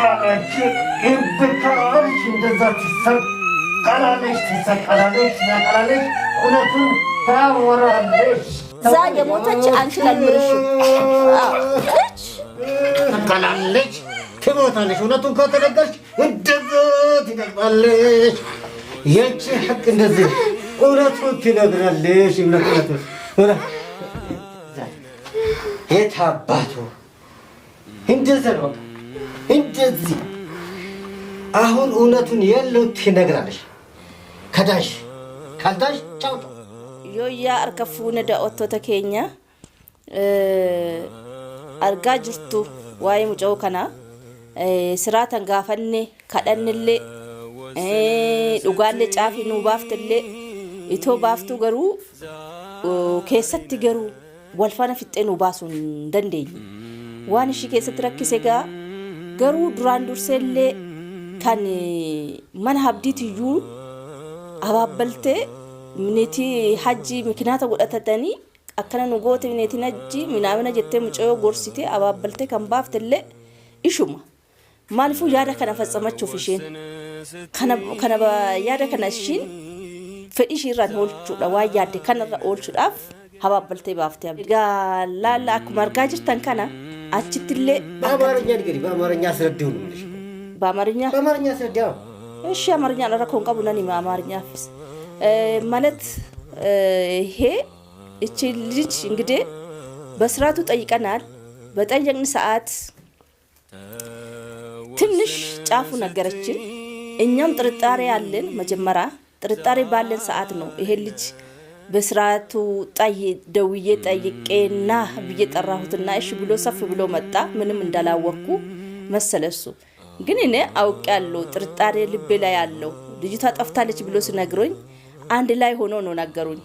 ትሰቀላለች ይብካልሽ እንደዛ ትሰቀላለች እውነቱን ታወራለች ዛ የሞተች አንቺ ለምርሽ ትሰቀላለች ትሞታለች እውነቱን ከተነገርሽ እንደዛ ትደቅማለች የእጅ ሐቅ እንደዚህ እውነቱን ትነግራለች እውነቱን የታባቱ እንደዚህ ነው እንደዚህ አሁን እውነቱን ያለው ትነግራለች ከዳሽ ካልዳሽ ጫው ዮያ አርከፉነ ዳኦቶተ ኬኛ አርጋ ጅርቱ ዋይ ሙጨው ከና ስራተን ጋፈኔ ከደንሌ ዱጋሌ ጫፊ ኑ ባፍትሌ ኢቶ ባፍቱ ገሩ ኬሰት ገሩ ወልፋና ፍጤኑ ባሱን ደንዴኝ ዋን እሺ ኬሰት ረክሴጋ ገሩ ዱራን ዱርሴሌ ካን ማን ሀብዲትዩ አባበልቴ ምኔቲ ሀጂ ምክንያት ወጣተተኒ አከነ ንጎት ምኔቲ ነጂ ምናምን ጀቴ ሙጨዮ ጎርሲቴ አባበልቴ ከምባፍትሌ ኢሹማ ማልፉ ያዳ ከነ ፈጸመችው ፍሽን ከነ ያዳ ከነሽን ፈዲሽራን ሆልቹ ዳዋያደ ከነራ ሆልቹ ዳፍ ሀባበልቴ ባፍቴ ጋላላ አኩማርጋጅር ተንከና አችትሌ በአማርኛ ንገሪ በአማርኛ አስረዳው ነው በአማርኛ አስረዳው እሺ አማርኛ ለራኮን ቀቡናኒ በአማርኛ ፍስ ማለት ይሄ እቺ ልጅ እንግዲህ በስራቱ ጠይቀናል በጠየቅን ሰዓት ትንሽ ጫፉ ነገረችን እኛም ጥርጣሬ ያለን መጀመሪያ ጥርጣሬ ባለን ሰዓት ነው ይሄ ልጅ በስራቱ ደውዬ ጠይቄና ብዬ ጠራሁትና እሺ ብሎ ሰፍ ብሎ መጣ ምንም እንዳላወቅኩ መሰለሱ ግን እኔ አውቃለሁ ጥርጣሬ ልቤ ላይ ያለው ልጅቷ ጠፍታለች ብሎ ሲነግሮኝ አንድ ላይ ሆኖ ነው ነገሩኝ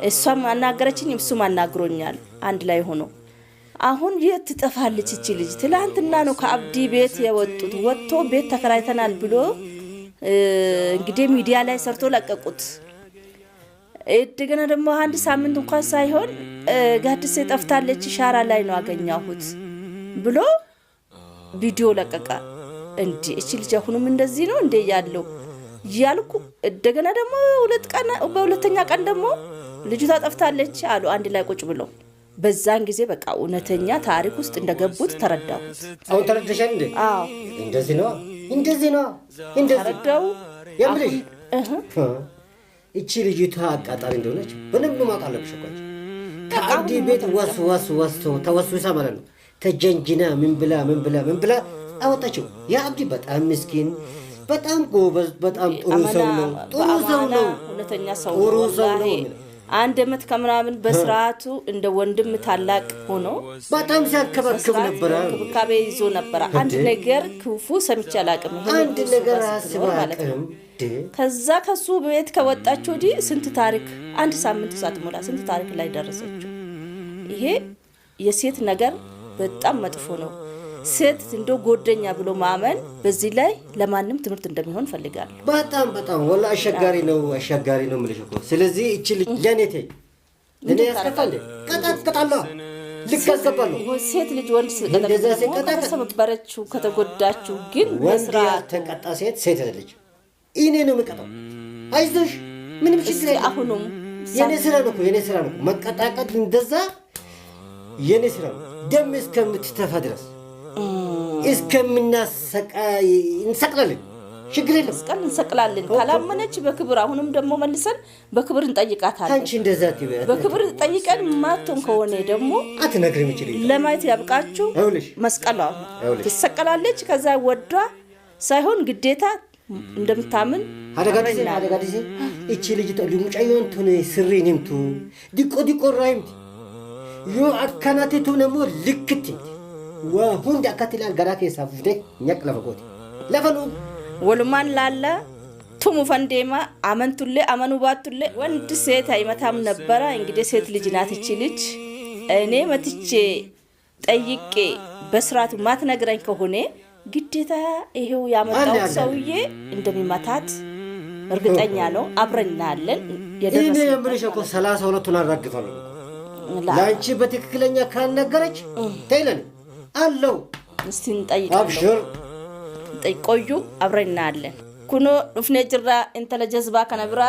እሷም አናገረችኝ እሱም አናግሮኛል አንድ ላይ ሆኖ አሁን የት ተጠፋለች እቺ ልጅ ትላንትና ነው ከአብዲ ቤት የወጡት ወጥቶ ቤት ተከራይተናል ብሎ እንግዲህ ሚዲያ ላይ ሰርቶ ለቀቁት እድገና ደግሞ አንድ ሳምንት እንኳን ሳይሆን ጋድሴ ጠፍታለች ሻራ ላይ ነው አገኛሁት ብሎ ቪዲዮ ለቀቀ እንዴ እቺ ልጅ አሁንም እንደዚህ ነው እንዴ ያለው ያልኩ እደገና ደግሞ በሁለተኛ ቀን ደግሞ ልጅቷ ጠፍታለች አሉ አንድ ላይ ቁጭ ብሎ በዛን ጊዜ በቃ እውነተኛ ታሪክ ውስጥ እንደገቡት ተረዳሁት አው ተረድተሻል እንዴ አዎ እንደዚህ ነው ተረዳው ያምልሽ እቺ ልጅቷ አቃጣሪ እንደሆነች በደንብ ማቃለብሽ እኮ ከአብዲ ቤት ወስ ተወስውሳ ማለት ነው ተጀንጅና ምን ብላ አወጣችው ያ አብዲ በጣም ምስኪን በጣም ጎበዝ በጣም ጥሩ ሰው ነው እውነተኛ ሰው ነው አንድ አመት ከምናምን በስራቱ እንደ ወንድም ታላቅ ሆኖ በጣም ሲያከባክብ ነበር ከበካቤ ይዞ ነበር አንድ ነገር ክፉ ሰምቼ አላቅም አንድ ነገር አስባለቅም ከዛ ከሱ ቤት ከወጣች ወዲ ስንት ታሪክ አንድ ሳምንት ሳትሞላ ስንት ታሪክ ላይ ደረሰችው ይሄ የሴት ነገር በጣም መጥፎ ነው ሴት እንዶ ጎደኛ ብሎ ማመን በዚህ ላይ ለማንም ትምህርት እንደሚሆን ፈልጋለሁ በጣም ወላ አሸጋሪ ነው ማለት እኮ ስለዚህ እቺ ልጅ ለኔቴ ለኔ ያስከፋል ቀጣጣላ ልከሰባለሁ ሴት ልጅ ወንድ ከተሰበረችው ከተጎዳችው ግን ወስራ ተቀጣ ሴት ልጅ እኔ ነው መቀጣው አይዞሽ ምንም ችግር የለም አሁንም የኔ ስራ ነው መቀጣቀጥ እንደዛ የኔ ስራ ደም እስከምትተፋ ድረስ እንሰቅላለን ችግር የለም እንሰቅላለን ካላመነች በክብር አሁንም ደግሞ መልሰን በክብር እንጠይቃታለን አንቺ እንደዛ ትበይ በክብር ጠይቀን ማቶን ከሆነ ደግሞ አትነግሪም ይችላል ለማየት ያብቃችሁ መስቀሏ ትሰቀላለች ከዛ ወዷ ሳይሆን ግዴታ እንደምታምን አደጋዲስ እቺ ልጅ ልሙጫዮን ቱነ ስሪኒምቱ ዲቆ ራይምት ዮ አካናቴቱ ነሞ ልክት ወሁንድ አካትላል ገራቴ ሳፍደ ñaqlaፈቆት ለፈኑ ወልማን ላላ ቱሙ ፈንዴማ አመንቱለ አመኑባቱለ ወንድ ሴት አይመታም ነበር እንግዲህ ሴት ልጅ ናት እቺ ልጅ እኔ መጥቼ ጠይቄ በስራቱ ማትነግረኝ ከሆነ ግዴታ ይሄው ያመጣው ሰውዬ እንደሚመታት እርግጠኛ ነው አብረናለን እኔ የምልሽኮ 32ቱን አራግፋለሁ ላንቺ በትክክለኛ ካልነገረች ተይለን አለው እስቲ እንጠይቅ አብሽር ቆዩ አብረን እናያለን ኩኖ ዱፍኔ ጅራ ኢንተለጀዝባ ከነብራ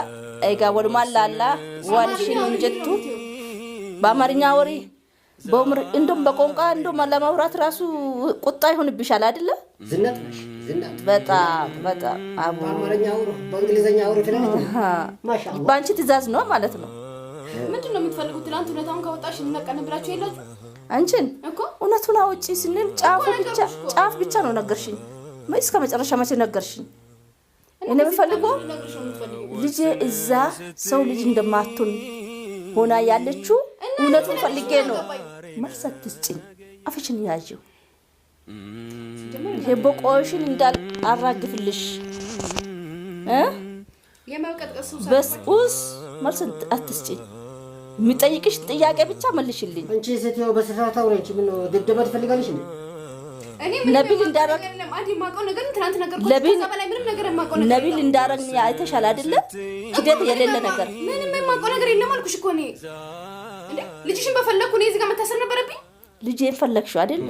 አይጋ ወልማላላ ዋልሽን እንጀቱ በአማርኛ ወሬ በኡምር እንደም በቆንቃ እንደም ለማውራት ራሱ ቁጣ ይሆንብሻል አይደለ ዝናት በጣም አቡ በአማርኛ ወሬ በእንግሊዘኛ ወሬ ትላለች ማሻአላ ባንቺ ትእዛዝ ነው ማለት ነው ምንድነው የምትፈልጉት ትላንት እውነታውን ካወጣሽ እንነቀንብላችሁ የላችሁ አንቺን እኮ እውነቱን አውጪ ስንል ጫፍ ብቻ ነው ነገርሽኝ እስከ መጨረሻ መቼ ነገርሽኝ እኔ በፈልገው ልጄ እዛ ሰው ልጅ እንደማትሆን ሆና ያለችው እውነቱን ፈልጌ ነው መልሰት ትስጪኝ አፍሽን ያዢው በቆሽን እንዳል አራግፍልሽ የማውቀጥቀሱ በስ መልሰት አትስጪኝ የሚጠይቅሽ ጥያቄ ብቻ መልሽልኝ አንቺ ሴትዮ በስራታ ወሬች ምን ድብደባ ትፈልጋለሽ እንዴ ነቢል እንዳረግ አንዴ ማቀው ነገር ትናንት ነገርኩት ከዛ በላይ ምንም ነገር ማቀው ነገር ነቢል እንዳረግ አይተሻል አይደለ ሂደት የሌለ ነገር ምንም ማቀው ነገር የለም አልኩሽ እኮ እኔ እንዴ ልጅሽን በፈለኩ እኔ እዚህ ጋር መታሰር ነበረብኝ ልጄን ፈለግሽው አይደል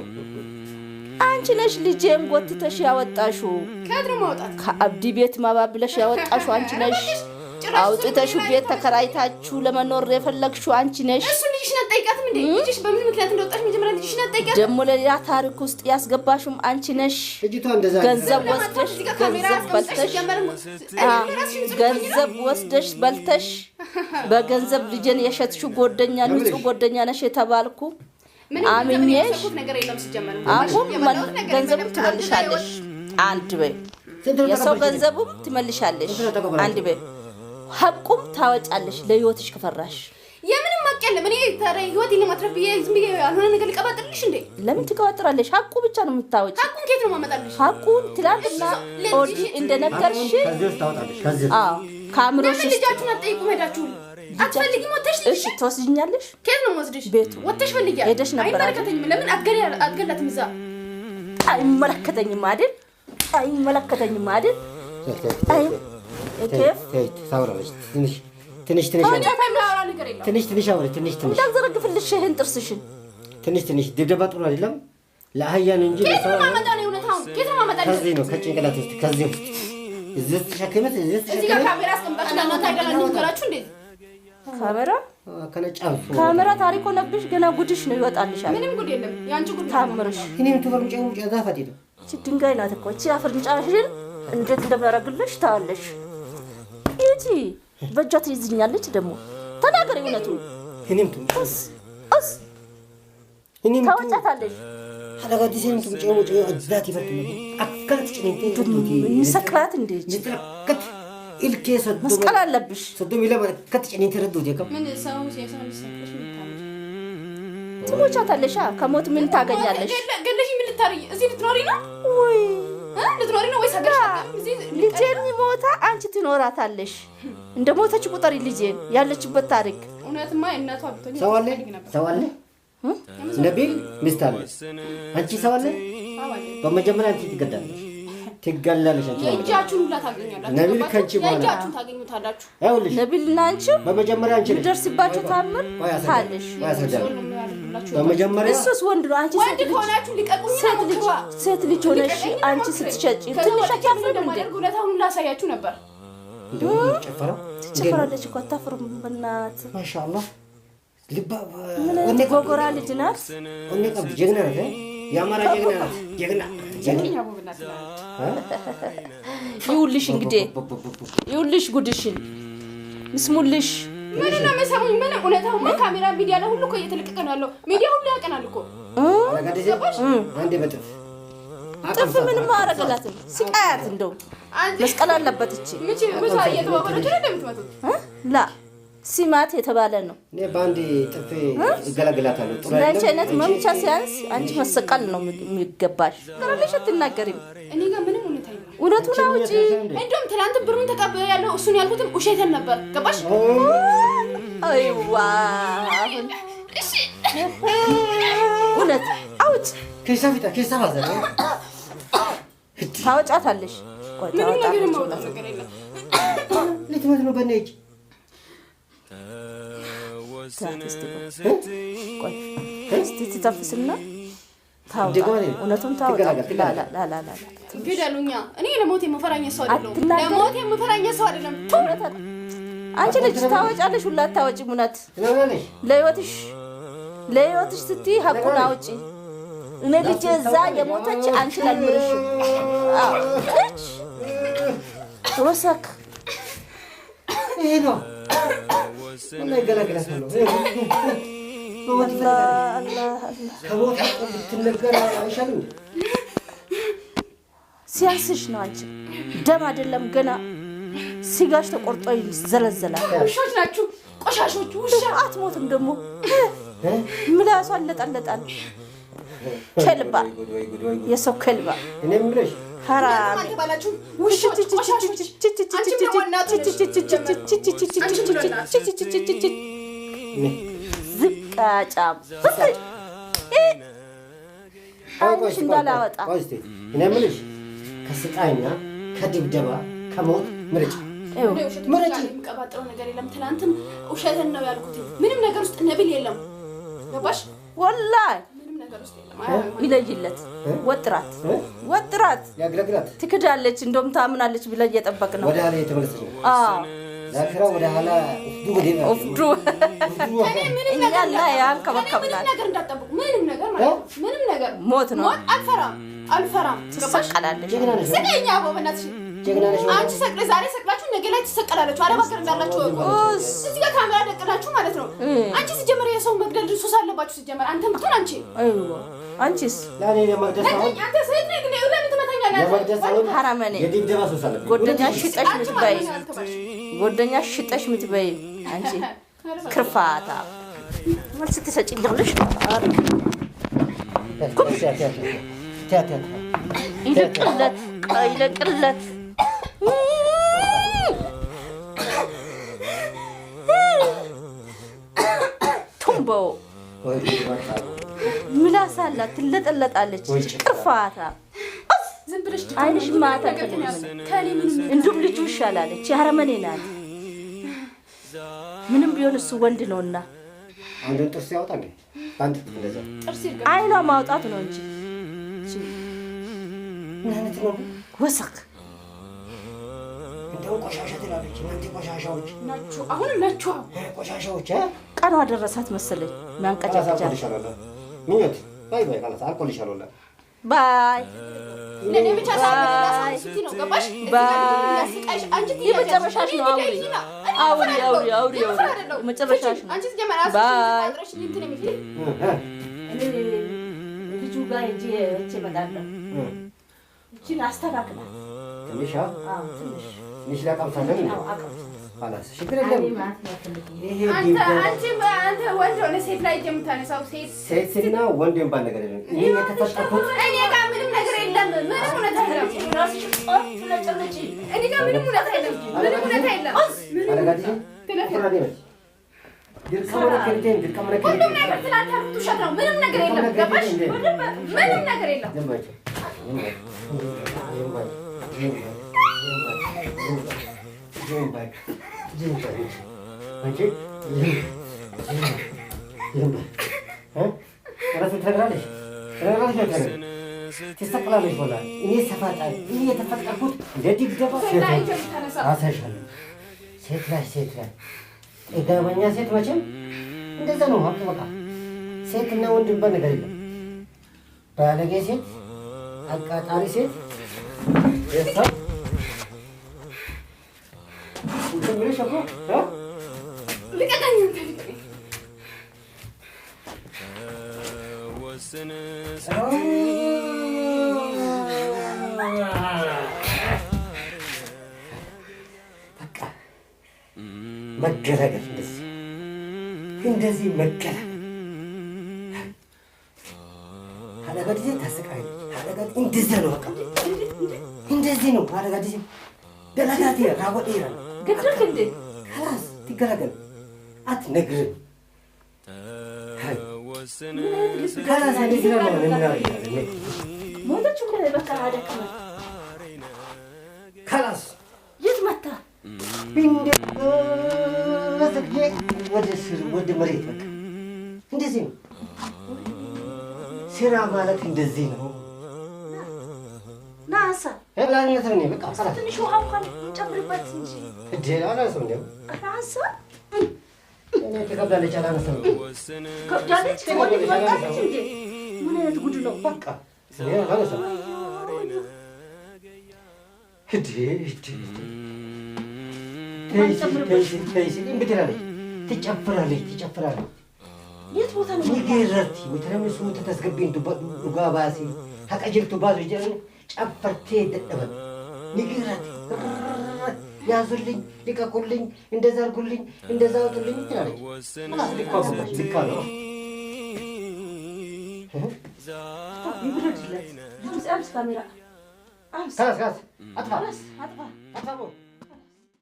አንቺ ነሽ ልጄን ጎትተሽ ያወጣሽው ከድሮ ማውጣት ከአብዲ ቤት ማባብለሽ ያወጣሽው አንቺ ነሽ አውጥተሽ ቤት ተከራይታችሁ ለመኖር የፈለግሽው አንቺ ነሽ እሱ ልጅሽን አጠይቃትም እንዴ ልጅሽ በምን ምክንያት እንደወጣሽ መጀመሪያ ልጅሽን አጠይቃት ደሞ ለያ ታሪክ ውስጥ ያስገባሽም አንቺ ነሽ ልጅቷ እንደዛ ገንዘብ ወስደሽ በልተሽ በገንዘብ ልጅን የሸጥሽው ጎደኛ ንጹህ ጎደኛ ነሽ የተባልኩ አምኜሽ አሁን ገንዘብ ትመልሻለሽ አንድ በይ የሰው ገንዘብም ትመልሻለሽ አንድ በይ ሐቁም ታወጫለሽ ለህይወትሽ ከፈራሽ የምንም ማቀለም እኔ ታዲያ ህይወቴን ለማትረፍ ዝም ብዬ አልሆነ ነገር ልቀባጥልሽ እንዴ ለምን ትቀባጥራለሽ ሐቁ ብቻ ነው የምታወጪ ሐቁን ከየት ነው ማመጣልሽ ሐቁን ትላንትና ኦዲ እንደነገርሽ ከዚህ ታወጣለሽ ከዚህ ካምሮሽ ልጃችሁን አጠይቁ ሄዳችሁ አትፈልጊም ወተሽ እሺ ተወስጂኛለሽ ከየት ነው ወስደሽ ቤቱ ወተሽ ፈልጊያ ሄደሽ ነበር አይመለከተኝም ለምን አትገላትም እዛ አይመለከተኝም አይደል እከፍ ታወራለሽ ትንሽ እንዳዘረግፍልሽ ይሄን ጥርስሽን ትንሽ ድብደባ ጥሩ አይደለም ለአህያን እንጂ ለሰው ከዚህ ነው ከጭንቅላት ውስጥ ከዚህ ውስጥ እዚህ ተሸከመት እዚህ ጋር ካሜራ አስቀምጣችሁ ለማታ አይደለም እንከራችሁ እንዴ ካሜራ ታሪክ ሆነብሽ ገና ጉድሽ ነው ይወጣልሻል ምንም ጉድ የለም ያንቺ ጉድ ታምርሽ እኔም ተፈርምጫው ዛፋት ይደው እቺ ድንጋይ ናት እኮ እቺ አፍርንጫሽን እንዴት እንደማረግልሽ ታለሽ እቺ በጃት ይዝኛለች ደግሞ ተናገሪ እውነቱን እኔም ታወጫታለሽ አለጋዲሴን ትምጪው አጅዳት ይፈርጥ አከልት ጭኔ ሰክራት እንዴት ይተከት ኢልኬ ሰዶ መስቀል አለብሽ ሰዶ ሚለ ማለት ጭኔ ተረዱት የከም ምን ሰው ሲያሳልፍ ትሞቻታለሽ ከሞት ምን ታገኛለሽ ገለሽ ምን ልታረይ እዚህ ልትኖሪ ነው ወይ ልትኖሪ ነው ወይስ አገርሽ እዚህ ልጄን ሞታ አንቺ ትኖራታለሽ እንደ ሞተች ቁጥር ልጄን ያለችበት ታሪክ እውነትማ እናቷ ብትሆኚ ሰው አለ ነቢል ሚስት አለ አንቺ ሰው አለ በመጀመሪያ አንቺ ትገላለሽ አንቺ የእጃችሁን ሁላ ታገኛላችሁ ነቢል ከንቺ በኋላ የእጃችሁን ታገኙታላችሁ አይውልሽ ነቢልና አንቺ በመጀመሪያ አንቺ ደርስባችሁ ታምር ታለሽ በመጀመሪያ እሱስ ወንድ ነው አንቺ ወንድ ከሆናችሁ ሊቀቁኝ ሴት ልጅ ሆነሽ አንቺ ስትሸጪ ትንሽ አታፍርም እንዴ ሁለታውን ላሳያችሁ ነበር ትጨፈራለች እኮ አታፍርም በእናት ማሻአላህ ልባ ወንድ ጎጎራ ልጅ ናት ወንድ ቀብ ጀግና ናት ያማራ ጀግና ይውልሽ እንግዲህ ይውልሽ ጉድሽን ምስሙልሽ ምንና መሰሙኝ ምን እውነታው ካሜራ ሚዲያ ላይ ሁሉ እኮ እየተለቀቀ ነው ያለው ሚዲያ ሁሉ ያቀናል እኮ አንዴ በጥፍ ጥፍ ምንም አረጋላትም ሲቃያት እንደው መስቀል አለበት እቺ ምቺ ብዙ እየተባበረች ነው እንደምትመጡት ላ ሲማት የተባለ ነው እኔ ባንዲ ጥፍ ይገላግላታል ጥሩ ለአንቺ አይነት መምቻ ሲያንስ አንቺ መሰቀል ነው የሚገባሽ ከረለሽ አትናገሪም እኔ ጋር ምንም እውነቱን አውጪ እንደውም ትናንት ብሩን ተቀበለ ያለው እሱን ያልኩትም ውሸቴን ነበር ገባሽ አይዋ እሺ እውነት አውጪ ከሳፊታ ባዘረ ታወጫታለሽ ምንም ነገር ማውጣት ነገር የለም ለትመት ነው በነጅ እስቲ ተፈስና እውነቱን ታውጣ ላ ግደሉኛ። እኔ ለሞት የምፈራኝ ሰው አይደለም። ለሞት የምፈራኝ ሰው አይደለም። አንቺ ልጅ ታወጫለሽ ሁላ ታወጪም። እውነት ለህይወትሽ ስትይ ሀቁን አውጪ። እኔ ልጅ እዛ የሞተች አንቺ ላልምርሽ ወሰክ ይሄ ነው ወላሂ ገላግላስ ነው ከሞት ብትነገር አይሻልም? ሲያንስሽ ነው አንቺ ደም አይደለም ገና ሲጋሽ ተቆርጦ ይዘለዘላል። ውሾች ናችሁ ቆሻሾች። ውሻ አትሞትም ደግሞ ምላሷ አለጣለጣል። ከልባ የሰው ከልባ እኔ ምንሽ ሐራም ውሾች ቆሻሾች። ዝቃጫም አንቺ እንዳላወጣ እኔ ምንሽ ከስቃይና ከድብደባ ከሞት ምርጭ የምቀባጥረው ነገር የለም። ትናንትም ውሸትን ነው ያልኩት። ምንም ነገር ውስጥ ነብል የለም። ገባሽ? ወላሂ ምንም ነገር ውስጥ የለም። ይለይለት ወጥራት ያግለግላት ትክዳለች። እንደውም ታምናለች ብለን እየጠበቅ ነው። ወደ ኋላ የተመለሰች ነው። ዛክራ ወደ ኋላ ኦፍዱ እኛን ላይ ያንከባከብናል። ምንም ነገር እንዳትጠብቁ። ምንም ነገር ማለት ምንም ነገር ሞት ነው። አልፈራም። ትሰቀላለች። ስቀኛ በእናትሽ አንቺ ሰቅለ ዛሬ ሰቅላችሁ ነገ ላይ ትሰቀላለችሁ። አረብ ሀገር እንዳላችሁ እዚህ ጋር ካሜራ ደቅናችሁ ማለት ነው። አንቺ ሲጀመር የሰው መግደል ሱስ አለባችሁ። ሲጀመር አንተም ብትሆን አንቺ አንቺስ ለኔ ለመግደል ሳይሆን አንተ ሴት ነህ ግን ለምን ትመታኛለህ? ለመግደል ሳይሆን ሐራመኔ የድብደባ ሱስ አለብኝ። ጎደኛሽ ሽጠሽ ምትበይ ጎደኛሽ ሽጠሽ ምትበይ አንቺ ክርፋታ መልስ ትሰጪኛለሽ። ይለቅለት ቱምቦ ምላስ አላት ትለጠለጣለች። ክርፋታ ዝም ብለሽ አይንሽ ማታ እንዱም ልጁ ይሻላለች። የሐረመኔ ናት። ምንም ቢሆን እሱ ወንድ ነውና አንድ ጥርስ ያወጣል። አንድ እንደዛ ጥርስ አይኗ ማውጣት ነው እንጂ ማለት ነው። ወሰክ እንደው ቆሻሻ ትላለች። እናንተ ቆሻሻዎች ናችሁ። አሁን ናችሁ ቆሻሻዎች። ቀኗ ደረሳት መሰለኝ። ማንቀጫቀጫ ምንት ባይ ካላስ አልቆልሻለሁ። ባይ ለኔ ብቻ ሳይሆን ነው። ገባሽ? አንቺ የመጨረሻሽ ነው። አውሪ መጨረሻሽ ነው። አንቺ ጀመራሽ አድረሽ እንትን የሚል ልጁ ጋር እንጂ እቺ መጣለሁ እቺን አስተካክላት ትንሽ ትንሽ ትንሽ ላቀምሳለን ነው خلاص ችግር የለም። አንተ ወንድ ሆነ ሴት ላይ የምታነሳው ሴትና ወንድ የሚባል ነገር የለም። እኔ የተፈጠርኩት እኔ ጋር ምንም ነገር የለም። ምንም እውነት አይደለም። ራስሽ ትለጨለጪ። እኔ ጋር ምንም እውነት አይደለም። ምንም እውነት አይደለም። አረጋጂ ተፈራዲ ነች። ሁሉም ነገር ትላንት ያልኩት ውሸት ነው። ምንም ነገር የለም። ገባሽ? ምንም ነገር የለም። ትሰቅላለች ሆና እኔ ሰፋጣኝ እኔ የተፈጠርኩት ለድብደባ አሳይሻለሁ። ሴት ላይ ጥጋበኛ ሴት መቼም እንደዛ ነው። ሀብት በቃ ሴትና ወንድ የሚባል ነገር የለም። ባለጌ ሴት፣ አቃጣሪ ሴት ደስታ ብለሽ እኮ ልቀቀኝ። መገላገል እንደዚህ መገላገል አለጋ ጊዜ ታስቃለች። አለጋ እንደዛ ነው። በቃ እንደዚህ ነው። አለጋ ጊዜ ገላጋት ራቦት ይራል ግድክ እንዴ خلاص ትገላገል አትነግርም። خلاص እንደዚህ ነው ነው ሞተች እኮ በቃ አደከመ። خلاص የት መጣ እንደ ወደ ስር ወደ መሬት በቃ እንደዚህ ነው። ስራ ማለት እንደዚህ ነው። ናሳ እብላኝነት ነው። በቃ ሰራ ትንሽ ውሃ እንኳን ጨምርበት እንጂ እዴላና ሰው እንደው ናሳ እኔ ተቀብላለች አላነሰም ከብዳለች ወጣች እንዴ ምን አይነት ጉድ ነው? በቃ እኔ አላነሰም እዴ ተይሲ እንብትላለች ትጨፍራለች የት ቦታ ነው ንገረቲ ምትረምሱ ተተስገቢን ዱጋ ባሲ ሀቀጅልቱ ባዙ ጀርን ጨፈርቴ ደደበ ንገረቲ ያዙልኝ ልቀቁልኝ እንደዛ አድርጉልኝ እንደዛ አውጡልኝ ትላለች ማለት ሊቋቋም ሊካለው ይብረድለት ካሜራ ካስ አጥፋ አጥፋ አጥፋ